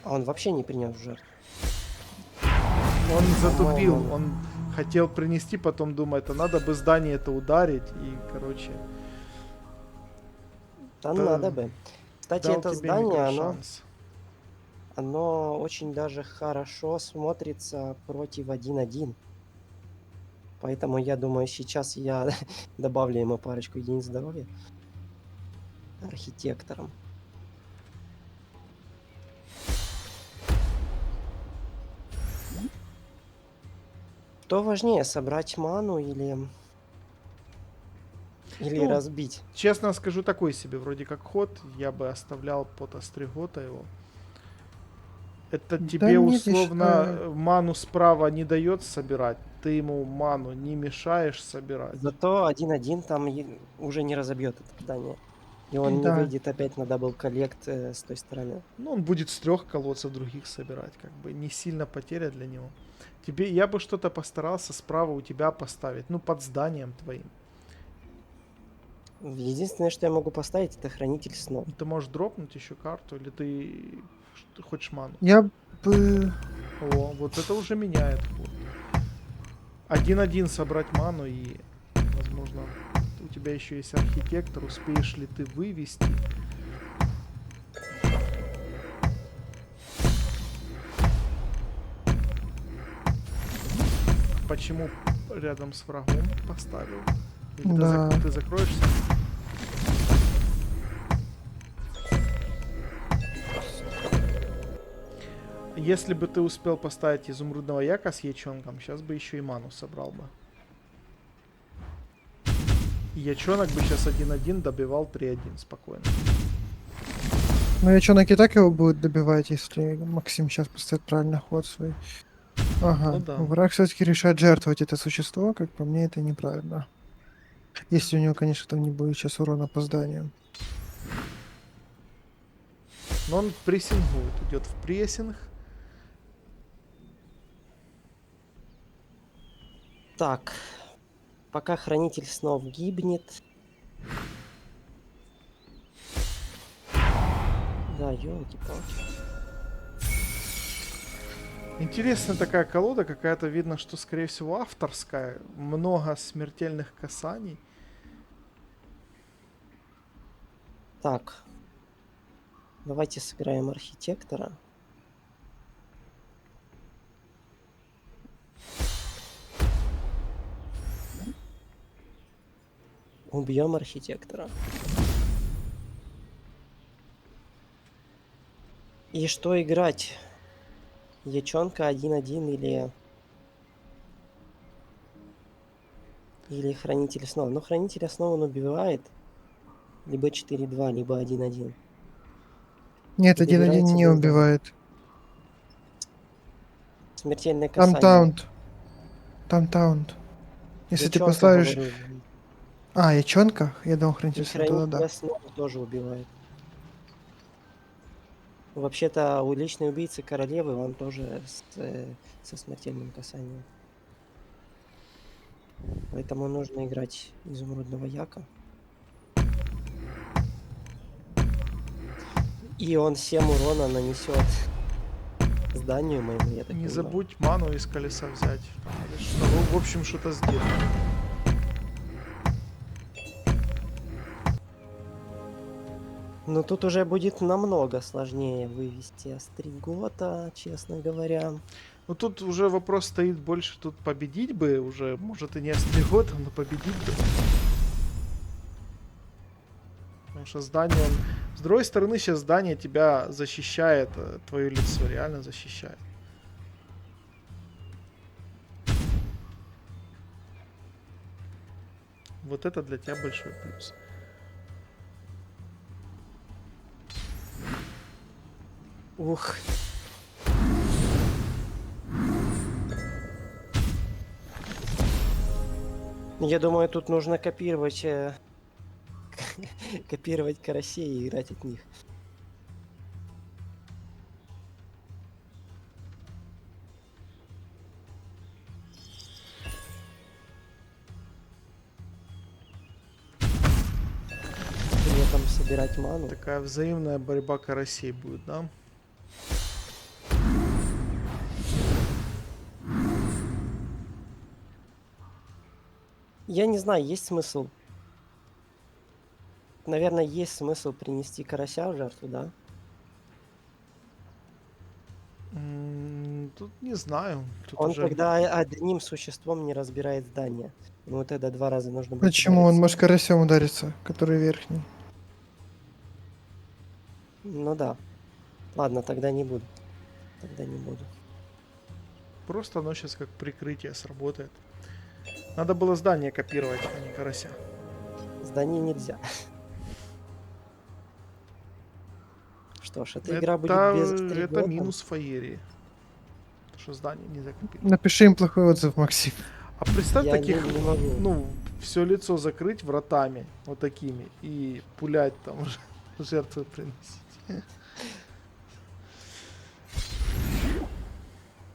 Speaker 2: А он вообще не принес жертву.
Speaker 1: Он затупил,
Speaker 2: По-моему.
Speaker 1: он хотел принести, потом думает, а надо бы здание это ударить. И, короче,
Speaker 2: Да,
Speaker 1: Да,
Speaker 2: надо бы. Кстати,
Speaker 1: дал
Speaker 2: это
Speaker 1: тебе
Speaker 2: здание,
Speaker 1: микрошанс.
Speaker 2: оно очень даже хорошо смотрится против 1-1. Поэтому я думаю, сейчас я добавлю ему парочку единиц здоровья. Архитектором. Что важнее, собрать ману или
Speaker 1: Ну,
Speaker 2: разбить?
Speaker 1: Честно скажу, такой себе вроде как ход. Я бы оставлял под Остригота его. Это
Speaker 3: Да
Speaker 1: тебе
Speaker 3: нет, я
Speaker 1: условно
Speaker 3: считаю-
Speaker 1: ману справа не дает собирать. Ты ему ману не мешаешь собирать.
Speaker 2: Зато 1-1 там уже не разобьет это здание. И он не
Speaker 3: Да.
Speaker 2: выйдет опять на дабл коллект с той стороны.
Speaker 1: Ну, он будет с 3 колодцев других собирать. Как бы не сильно потеря для него. Я бы что-то постарался справа у тебя поставить. Ну, под зданием твоим.
Speaker 2: Единственное, что я могу поставить, это хранитель снов.
Speaker 1: Ты можешь дропнуть еще карту, или ты хочешь ману?
Speaker 3: Я бы...
Speaker 1: О, вот это уже меняет ход. 1-1 собрать ману и, возможно, у тебя еще есть архитектор. Успеешь ли ты вывести? Почему рядом с врагом поставил? Или
Speaker 3: Да.
Speaker 1: ты закроешься? Если бы ты успел поставить изумрудного яка с ячонком, сейчас бы еще и ману собрал бы. И ячонок бы сейчас 1-1 добивал 3-1 спокойно.
Speaker 3: Ну, я чё, и так его будет добивать, если Максим сейчас поставит правильный ход свой. Ага.
Speaker 1: Ну да.
Speaker 3: Враг все-таки решает жертвовать это существо, как по мне, это неправильно. Если у него, конечно, там не будет сейчас урона по зданию.
Speaker 1: Но он прессингует, идет в прессинг.
Speaker 2: Так, пока хранитель снов гибнет. Да, ёлки-палки.
Speaker 1: Интересная такая колода, какая-то видно, что скорее всего авторская. Много смертельных касаний.
Speaker 2: Так. Давайте сыграем архитектора. Убьем архитектора. И что играть? Ячонка 1-1 или хранитель снов. Но хранителя снова он убивает. Либо 4-2, либо 1-1.
Speaker 3: Нет,
Speaker 2: И
Speaker 3: 1-1
Speaker 2: добирается
Speaker 3: не
Speaker 2: до
Speaker 3: убивает.
Speaker 2: Смертельное
Speaker 3: Там
Speaker 2: касание.
Speaker 3: таунт. Там таунт. Если ты
Speaker 2: Ячонка,
Speaker 3: поставишь...
Speaker 2: говорю,
Speaker 3: А, ячонка? Я думал,
Speaker 2: и
Speaker 3: хранитель снов, тогда
Speaker 2: хранителя
Speaker 3: да.
Speaker 2: снов тоже убивает. Вообще-то у личной убийцы королевы он тоже со смертельным касанием. Поэтому нужно играть изумрудного яка. И он 7 урона нанесет зданию моему, я так
Speaker 1: Не
Speaker 2: понимаю.
Speaker 1: забудь ману из колеса взять. Или что, ну, в общем, что-то сделать.
Speaker 2: Но тут уже будет намного сложнее вывести Остригота, честно говоря.
Speaker 1: Ну тут уже вопрос стоит больше, тут победить бы уже, может и не Остриготом, но победить бы. Потому что здание, с другой стороны, сейчас здание тебя защищает, твое лицо реально защищает. Вот это для тебя большой плюс.
Speaker 2: Ух. Я думаю, тут нужно копировать, копировать карасей и играть от них. При этом собирать ману.
Speaker 1: Такая взаимная борьба карасей будет, да?
Speaker 2: Я не знаю, есть смысл. Наверное, есть смысл принести карася в жертву, да?
Speaker 1: Тут не знаю. Тут
Speaker 2: Он
Speaker 1: уже...
Speaker 2: тогда одним существом не разбирает здание. Ему тогда 2 раза нужно будет
Speaker 3: Почему? Он
Speaker 2: удариться.
Speaker 3: может карасем удариться, который верхний.
Speaker 2: Ну да. Ладно, тогда не буду. Тогда не буду.
Speaker 1: Просто оно сейчас как прикрытие сработает. Надо было здание копировать, а не карася.
Speaker 2: Здание нельзя. Что ж, эта
Speaker 1: Это,
Speaker 2: игра будет без
Speaker 1: это
Speaker 2: стригота.
Speaker 1: минус фаерии. Что здание нельзя копировать.
Speaker 3: Напиши им плохой отзыв, Максим.
Speaker 1: А представь
Speaker 2: Я
Speaker 1: таких,
Speaker 2: не могу.
Speaker 1: ну, все лицо закрыть вратами вот такими и пулять там жертвы приносить.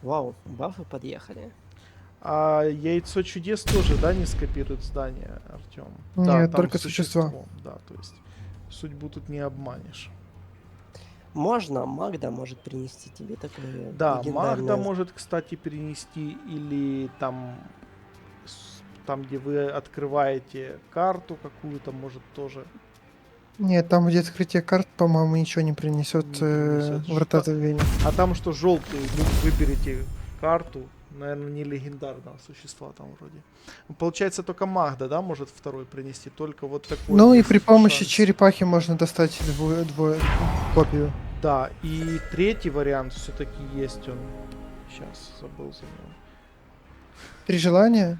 Speaker 2: Вау, бафы подъехали.
Speaker 1: А яйцо чудес тоже, да, не скопирует здание, Артем?
Speaker 3: Нет,
Speaker 1: да, там
Speaker 3: только существа.
Speaker 1: Да, то есть судьбу тут не обманешь.
Speaker 2: Можно, Магда может принести тебе такое
Speaker 1: Да,
Speaker 2: легендарное...
Speaker 1: Магда может, кстати, перенести, или там, там, где вы открываете карту какую-то, может тоже.
Speaker 3: Нет, там где открытие карт, по-моему, ничего не принесет,
Speaker 1: Не принесет.
Speaker 3: врата
Speaker 1: Что?
Speaker 3: забвения.
Speaker 1: А там что, желтую, выберите карту, наверное, не легендарного существа там вроде. Получается, только Магда, да, может второй принести, только вот такой.
Speaker 3: Ну и
Speaker 1: вот
Speaker 3: при помощи
Speaker 1: шанс.
Speaker 3: черепахи можно достать копию.
Speaker 1: Да, и третий вариант все-таки есть он. Сейчас забыл за него.
Speaker 3: 3 желания?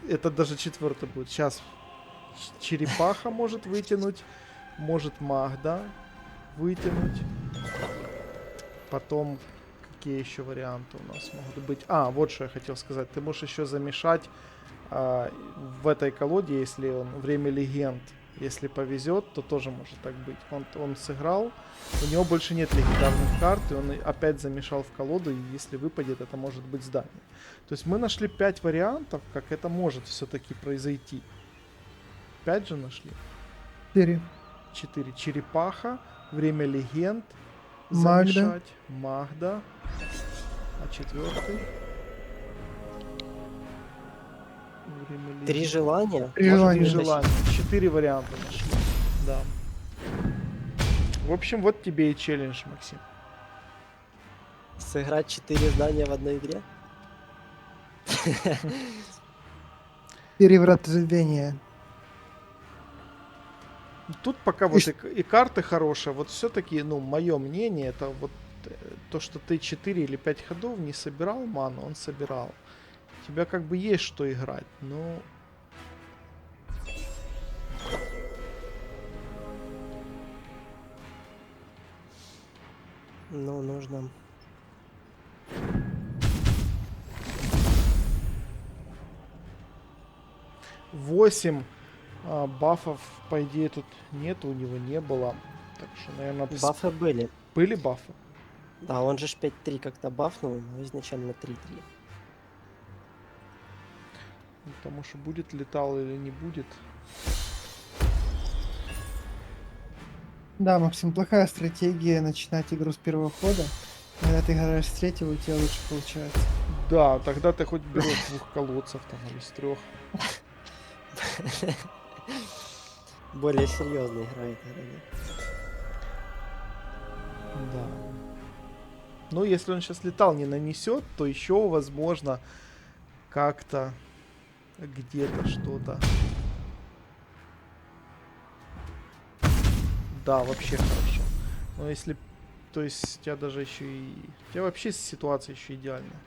Speaker 1: Это даже четвертый будет. Сейчас черепаха может вытянуть, может Магда вытянуть. Потом какие еще варианты у нас могут быть? А, вот что я хотел сказать. Ты можешь еще замешать в этой колоде, если он время легенд. Если повезет, то тоже может так быть. Он сыграл, у него больше нет легендарных карт, и он опять замешал в колоду, и если выпадет, это может быть здание. То есть мы нашли 5 вариантов, как это может все-таки произойти. 5 же нашли?
Speaker 3: 4.
Speaker 1: 4. Черепаха, время легенд,
Speaker 3: Магда.
Speaker 1: замешать, Магда. А четвертый? Время
Speaker 2: 3
Speaker 1: легенд.
Speaker 2: желания?
Speaker 3: Три
Speaker 2: Может,
Speaker 3: желания.
Speaker 1: Три
Speaker 2: вытащить?
Speaker 1: желания. 4 варианта нашли. Да. В общем, вот тебе и челлендж, Максим.
Speaker 2: Сыграть 4 здания в одной игре?
Speaker 3: 4 врата забвения.
Speaker 1: Тут пока вот и карты хорошие, вот все-таки, ну, мое мнение, это вот то, что ты 4 или 5 ходов не собирал ману, он собирал. У тебя как бы есть что играть, но...
Speaker 2: Ну, нужно...
Speaker 1: 8 бафов, по идее, тут нет, у него не было. Так что, наверное,
Speaker 2: Бафы были.
Speaker 1: были бафы.
Speaker 2: Да, он же ж 5-3 как-то бафнул, но изначально 3-3.
Speaker 1: Потому что будет летал или не будет.
Speaker 3: Да, Максим, плохая стратегия начинать игру с первого хода. Когда ты играешь с третьего, у тебя лучше получается.
Speaker 1: Да, тогда ты хоть берешь 2 колодцев там или с 3.
Speaker 2: Более серьезно играет.
Speaker 1: Да. Ну, если он сейчас летал не нанесет, то еще, возможно, как-то где-то что-то. Да, вообще хорошо. Но если... То есть у тебя даже еще и... У тебя вообще ситуация еще идеальная.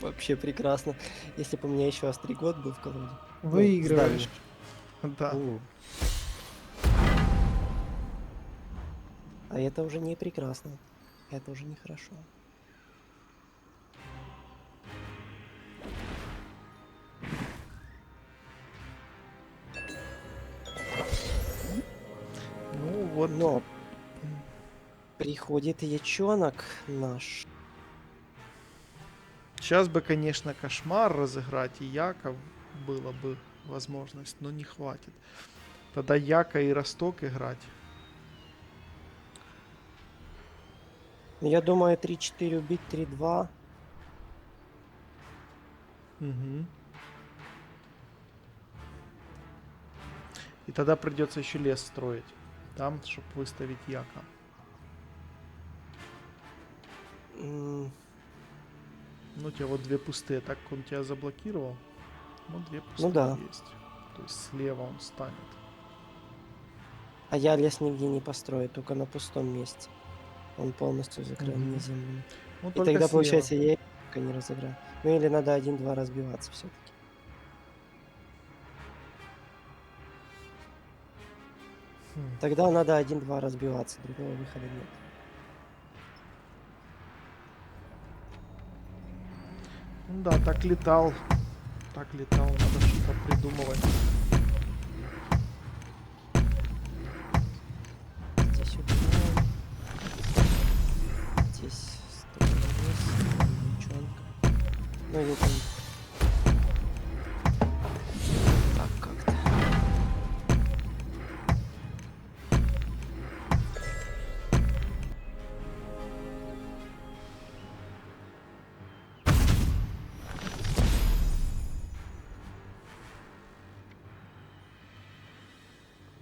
Speaker 2: Вообще прекрасно. Если бы у меня еще Остригот был в колоде.
Speaker 3: Выигрываешь.
Speaker 1: Да.
Speaker 2: А это уже не прекрасно. Это уже нехорошо.
Speaker 1: Вот.
Speaker 2: Но приходит ячонок наш.
Speaker 1: Сейчас бы, конечно, кошмар разыграть, и Яка была бы возможность, но не хватит. Тогда Яка и Росток играть.
Speaker 2: Я думаю, 3-4 убить, 3-2.
Speaker 1: Мгм. И тогда придется еще лес строить. Там, чтобы выставить Яка.
Speaker 2: М,
Speaker 1: Ну, у тебя вот две пустые, так он тебя заблокировал. Ну, две пустые
Speaker 2: Ну да.
Speaker 1: есть. То есть слева он станет.
Speaker 2: А я лес нигде не построю, только на пустом месте. Он полностью закрыл
Speaker 1: Мгм.
Speaker 2: мне землю.
Speaker 1: Ну,
Speaker 2: И
Speaker 1: только
Speaker 2: тогда,
Speaker 1: слева.
Speaker 2: получается, я пока не разыграю. Ну или надо 1-2 разбиваться все-таки.
Speaker 1: Хм.
Speaker 2: Тогда надо 1-2 разбиваться, другого выхода нет.
Speaker 1: Ну да, так летал. Так летал, надо что-то придумывать.
Speaker 2: Здесь убиваем. Здесь строим лес, ячонка. Ну или там... Так как-то.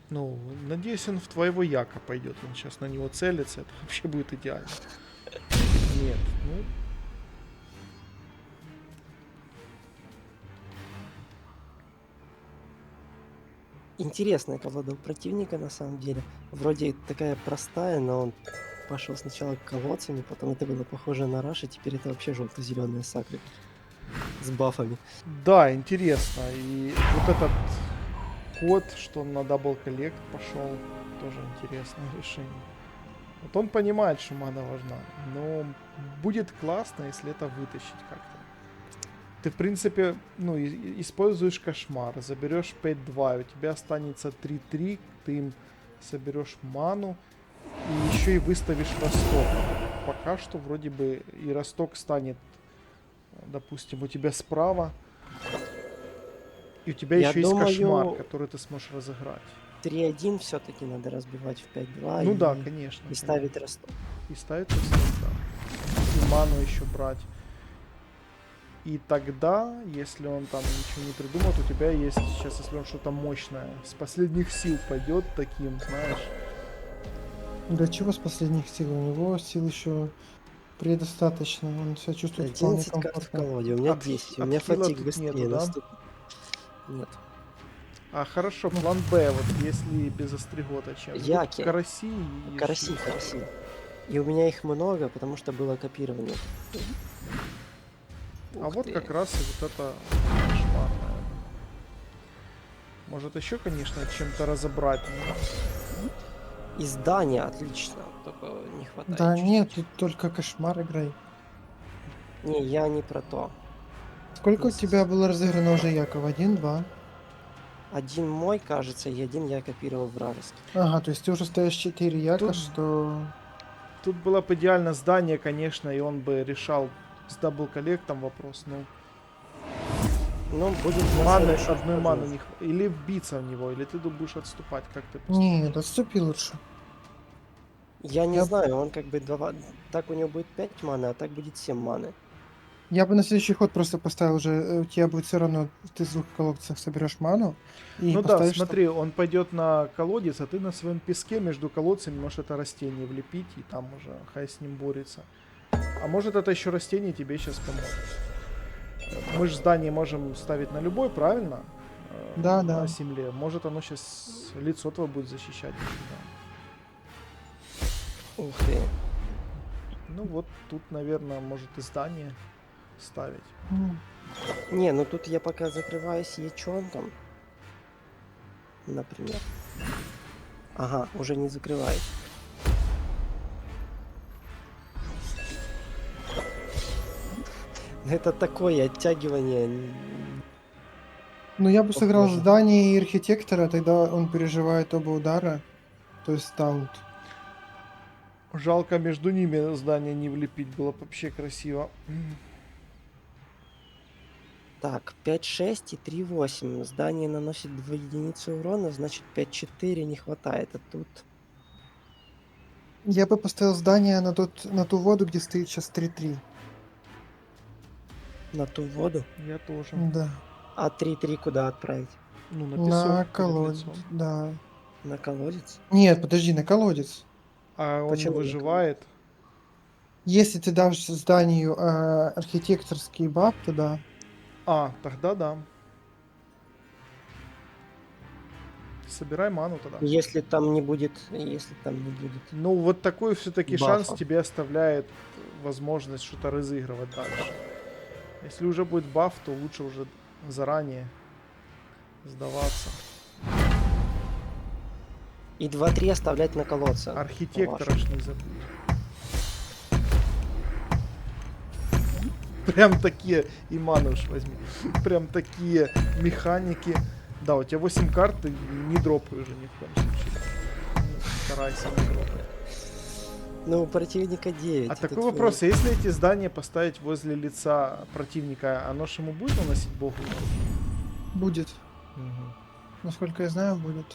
Speaker 1: Ну, надеюсь, он в твоего Яка пойдет. Он сейчас на него целится. Это вообще будет идеально. Нет, ну...
Speaker 2: Интересная колода у противника на самом деле. Вроде такая простая, но он пошел сначала колодцами, потом это было похоже на раш, и теперь это вообще желто-зеленые сакры с бафами.
Speaker 1: Да, интересно. И вот этот ход, что он на дабл коллект пошел, тоже интересное решение. Вот он понимает, что мана важна, но будет классно, если это вытащить как-то. Ты, в принципе, ну, используешь кошмар, заберешь 5-2, у тебя останется 3-3, ты им соберешь ману и еще и выставишь Росток. Пока что вроде бы и Росток станет, допустим, у тебя справа, и у тебя
Speaker 2: Я
Speaker 1: еще есть кошмар,
Speaker 2: думаю,
Speaker 1: который ты сможешь разыграть.
Speaker 2: 3-1 все-таки надо разбивать в 5-2
Speaker 1: Ну
Speaker 2: и,
Speaker 1: да, конечно.
Speaker 2: и ставить росток.
Speaker 1: И ставить Росток, да. И ману еще брать. И тогда, если он там ничего не придумает, у тебя есть сейчас, если он что-то мощное, с последних сил пойдет таким, знаешь.
Speaker 3: Для чего с последних сил? У него сил еще предостаточно. Он себя чувствует вполне
Speaker 2: 11 карт в
Speaker 3: комфортно.
Speaker 2: колоде, у меня
Speaker 1: От
Speaker 2: 10, у
Speaker 1: от
Speaker 2: меня
Speaker 1: хила
Speaker 2: фатик
Speaker 1: тут
Speaker 2: быстрее
Speaker 1: нету, да?
Speaker 2: наступит. Нет.
Speaker 1: А хорошо, план Б, вот если без остригота чем? Ну, тут
Speaker 2: Яки.
Speaker 1: Караси и
Speaker 2: Караси,
Speaker 1: щит.
Speaker 2: караси. И у меня их много, потому что было копирование.
Speaker 1: А
Speaker 2: Ух
Speaker 1: вот
Speaker 2: ты.
Speaker 1: как раз и вот это кошмар, наверное. Может еще, конечно, чем-то разобрать. но-
Speaker 2: Издание отлично, только не хватает.
Speaker 3: Да
Speaker 2: чуть-чуть.
Speaker 3: нет, тут только кошмар играй.
Speaker 2: Не, я не про то.
Speaker 3: Сколько у
Speaker 2: Yes.
Speaker 3: тебя было разыграно уже Яков? 1-2?
Speaker 2: Один мой, кажется, и один я копировал вражеский.
Speaker 3: Ага, то есть ты уже ставишь 4 Яка,
Speaker 1: Тут-
Speaker 3: что...
Speaker 1: Тут было бы идеально здание, конечно, и он бы решал с дабл-коллектом вопрос. Ну,
Speaker 2: Ну, будет на
Speaker 1: маны,
Speaker 2: следующем
Speaker 1: одной
Speaker 2: ходу.
Speaker 1: маны не хватит. Или вбиться в него, или ты будешь отступать, как ты
Speaker 3: Нет, отступи лучше.
Speaker 2: Я не
Speaker 3: Я-
Speaker 2: знаю, он как бы так у него будет 5 маны, а так будет 7 маны.
Speaker 3: Я бы на следующий ход просто поставил уже, у тебя будет все равно, ты с двух колодцев соберешь ману и
Speaker 1: Ну да,
Speaker 3: поставишь...
Speaker 1: смотри, он пойдет на колодец, а ты на своем песке между колодцами можешь это растение влепить, и там уже хай с ним борется. А может это еще растение тебе сейчас поможет. Мы же здание можем ставить на любой, правильно?
Speaker 3: Да,
Speaker 1: На
Speaker 3: да.
Speaker 1: земле. Может оно сейчас лицо твое будет защищать. Да.
Speaker 2: Ух ты.
Speaker 1: Ну вот тут, наверное, может и здание ставить.
Speaker 2: Не, ну тут я пока закрываюсь ячонком. Например. Ага, уже не закрываюсь. Это такое оттягивание.
Speaker 3: Ну я бы сыграл
Speaker 2: Похоже.
Speaker 3: здание и архитектора, тогда он переживает оба удара. то есть таунт.
Speaker 1: Жалко между ними здание не влепить, было бы вообще красиво.
Speaker 2: Так, 5-6 и 3-8. Здание наносит 2 единицы урона, значит 5-4 не хватает. А тут
Speaker 3: Я бы поставил здание на ту воду, где стоит сейчас 3-3.
Speaker 2: на ту воду.
Speaker 1: Я тоже.
Speaker 3: Да.
Speaker 2: А 3-3 куда отправить?
Speaker 1: Ну, на
Speaker 3: На
Speaker 1: песок перед
Speaker 3: колодец,
Speaker 1: лицом.
Speaker 3: да.
Speaker 2: На колодец?
Speaker 3: Нет, подожди, на колодец.
Speaker 1: А он
Speaker 2: Почему
Speaker 1: не
Speaker 2: на
Speaker 1: выживает.
Speaker 3: Если ты дашь зданию архитекторский баф, то да.
Speaker 1: А, тогда да. Собирай ману тогда.
Speaker 2: Если там не будет, если там не будет.
Speaker 1: Ну, вот такой все-таки шанс
Speaker 2: Бафа.
Speaker 1: тебе оставляет возможность что-то разыгрывать дальше. Если уже будет баф, то лучше уже заранее сдаваться.
Speaker 2: И 2-3 оставлять на колодце.
Speaker 1: Архитектора ж не забудь. Прям такие, и ману уж возьми. Прям такие механики. Да, у тебя 8 карт, ты не дропай уже ни в коем случае. Старайся не дропать.
Speaker 2: Ну, у противника 9.
Speaker 1: А
Speaker 2: это
Speaker 1: такой
Speaker 2: твой-
Speaker 1: вопрос, а если эти здания поставить возле лица противника, оно ж ему будет наносить богу?
Speaker 3: Будет. Насколько я знаю, будет.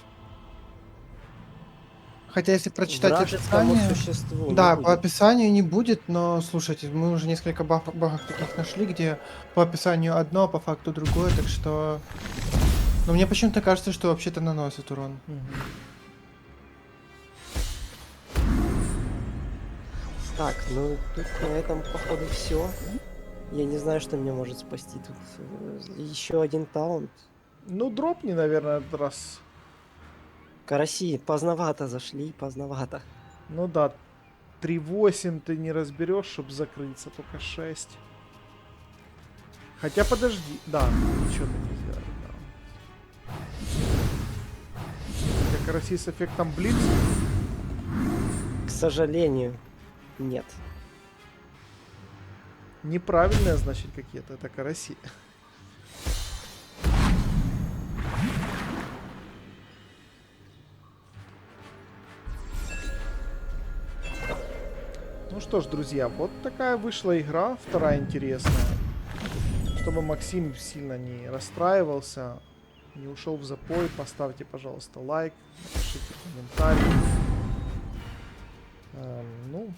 Speaker 3: Хотя если прочитать
Speaker 2: Вражескому
Speaker 3: описание...
Speaker 2: существу не
Speaker 3: Да,
Speaker 2: будет.
Speaker 3: по описанию не будет, но слушайте, мы уже несколько багов таких нашли, где по описанию одно, а по факту другое, так что... Но мне почему-то кажется, что вообще-то наносит урон.
Speaker 2: Так, ну тут на этом походу все. Я не знаю, что меня может спасти тут. Еще один таунт.
Speaker 1: Ну, дропни, наверное, этот раз.
Speaker 2: Караси, поздновато зашли, поздновато.
Speaker 1: Ну да, 3-8 ты не разберешь, чтобы закрыться, только 6. Хотя подожди, да, ничего ты не сделаешь, да. Как Караси с эффектом Блиц.
Speaker 2: К сожалению, нет.
Speaker 1: Неправильные, значит, какие-то, это Караси. Ну что ж, друзья, вот такая вышла игра, вторая интересная. Чтобы Максим сильно не расстраивался, не ушел в запой, поставьте, пожалуйста, лайк, напишите комментарий. Ну,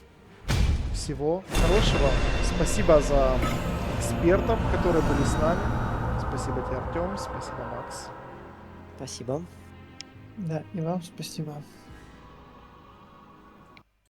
Speaker 1: всего хорошего. Спасибо за экспертов, которые были с нами. Спасибо тебе, Артем. Спасибо, Макс.
Speaker 2: Спасибо.
Speaker 3: Да, и вам спасибо.